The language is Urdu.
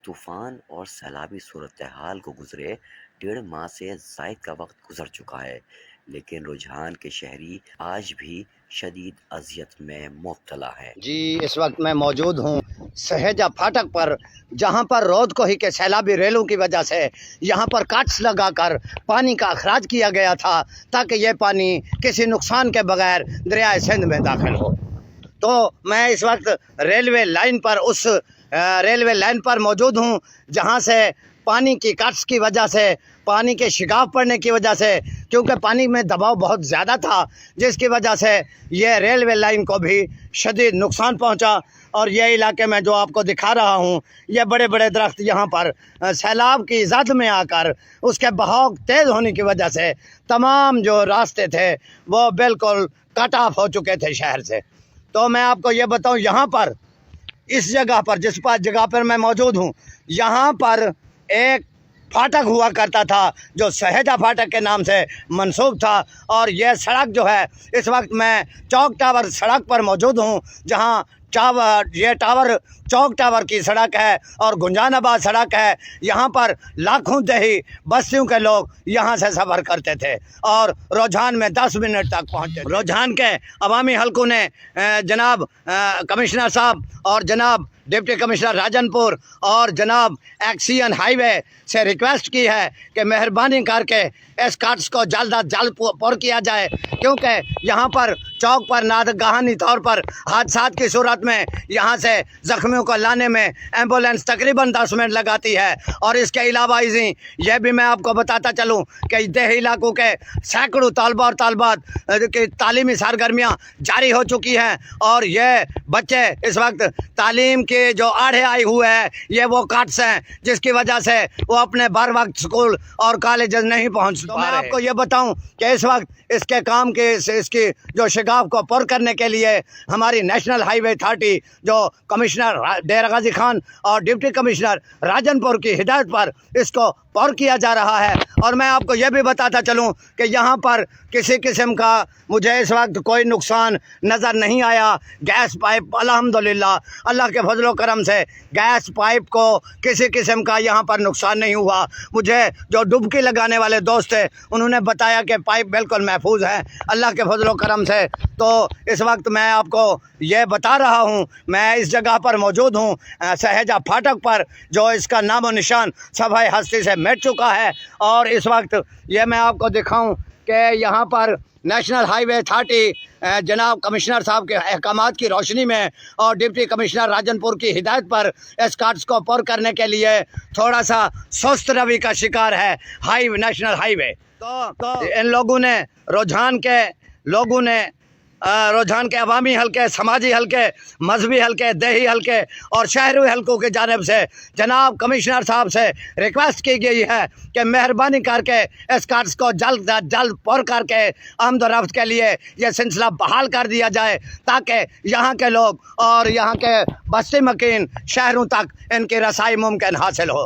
طوفان اور سیلابی صورتحال کو گزرے 1.5 ماہ سے زائد کا وقت گزر چکا ہے، لیکن رجحان کے شہری آج بھی شدید اذیت میں مبتلا ہیں۔ جی اس وقت میں موجود ہوں سہجا پھاٹک پر، جہاں پر رود کوہی کے سیلابی ریلوں کی وجہ سے یہاں پر کاٹس لگا کر پانی کا اخراج کیا گیا تھا تاکہ یہ پانی کسی نقصان کے بغیر دریائے سندھ میں داخل ہو۔ تو میں اس وقت ریلوے لائن پر موجود ہوں، جہاں سے پانی کی کاٹس کی وجہ سے، پانی کے شگاف پڑنے کی وجہ سے، کیونکہ پانی میں دباؤ بہت زیادہ تھا، جس کی وجہ سے یہ ریلوے لائن کو بھی شدید نقصان پہنچا۔ اور یہ علاقے میں جو آپ کو دکھا رہا ہوں، یہ بڑے بڑے درخت یہاں پر سیلاب کی زد میں آ کر اس کے بہاؤ تیز ہونے کی وجہ سے تمام جو راستے تھے وہ بالکل کٹ آف ہو چکے تھے شہر سے۔ تو میں آپ کو یہ بتاؤں، یہاں پر اس جگہ پر جگہ پر میں موجود ہوں، یہاں پر ایک پھاٹک ہوا کرتا تھا جو سہجا پھاٹک کے نام سے منسوب تھا، اور یہ سڑک جو ہے اس وقت میں چوک ٹاور سڑک پر موجود ہوں، جہاں یہ ٹاور چوک ٹاور کی سڑک ہے اور گنجان آباد سڑک ہے۔ یہاں پر لاکھوں دیہی بستیوں کے لوگ یہاں سے سفر کرتے تھے اور رجحان میں 10 منٹ تک پہنچتے تھے۔ رجحان کے عوامی حلقوں نے جناب کمشنر صاحب اور جناب ڈپٹی کمشنر راجن پور اور جناب ایکسین ہائی وے سے ریکویسٹ کی ہے کہ مہربانی کر کے اس کاٹس کو جلد از جلد پر کیا جائے، کیونکہ یہاں پر چوک پر ناگہانی طور پر حادثات کی صورت میں یہاں سے زخمیوں کو لانے میں ایمبولینس تقریباً 10 منٹ لگاتی ہے۔ اور اس کے علاوہ یہ بھی میں آپ کو بتاتا چلوں کہ دیہی علاقوں کے سینکڑوں طلبہ اور طالبات کی تعلیمی سرگرمیاں جاری ہو چکی ہیں، اور یہ بچے اس وقت تعلیم کے جو آڑے آئے ہوئے ہیں، یہ وہ کاٹس ہیں جس کی وجہ سے وہ اپنے بر وقت اسکول اور کالجز نہیں پہنچ پا رہے۔ میں آپ کو یہ بتاؤں کہ اس وقت اس کے کام کے اس کی جو شگاف کو پر کرنے کے لیے ہماری نیشنل ہائی وے اتھارٹی جو کمشنر ڈیرہ غازی خان اور ڈپٹی کمشنر راجن پور کی ہدایت پر اس کو پر کیا جا رہا ہے۔ اور میں آپ کو یہ بھی بتاتا چلوں کہ یہاں پر کسی قسم کا مجھے اس وقت کوئی نقصان نظر نہیں آیا۔ گیس پائپ الحمدللہ اللہ کے فضل و کرم سے گیس پائپ کو کسی قسم کا یہاں پر نقصان نہیں ہوا۔ مجھے جو ڈبکی لگانے والے دوست تھے انہوں نے بتایا کہ پائپ بالکل محفوظ ہے اللہ کے فضل و کرم سے۔ تو اس وقت میں آپ کو یہ بتا رہا ہوں، میں اس جگہ پر موجود ہوں سہجا پھاٹک پر، جو اس کا نام و نشان صفحہ ہستی سے مٹ چکا ہے۔ اور اس وقت یہ میں آپ کو دکھاؤں کہ یہاں پر نیشنل ہائی وے اتھارٹی جناب کمشنر صاحب کے احکامات کی روشنی میں اور ڈپٹی کمشنر راجن پور کی ہدایت پر اس کاٹس کو پر کرنے کے لیے تھوڑا سا سست روی کا شکار ہے نیشنل ہائی وے۔ تو ان لوگوں نے رجحان کے عوامی حلقے، سماجی حلقے، مذہبی حلقے، دیہی حلقے اور شہری حلقوں کی جانب سے جناب کمشنر صاحب سے ریکویسٹ کی گئی ہے کہ مہربانی کر کے اس کاٹس کو جلد از جلد پر کر کے آمد و رفت کے لیے یہ سلسلہ بحال کر دیا جائے، تاکہ یہاں کے لوگ اور یہاں کے بستی مکین شہروں تک ان کی رسائی ممکن حاصل ہو۔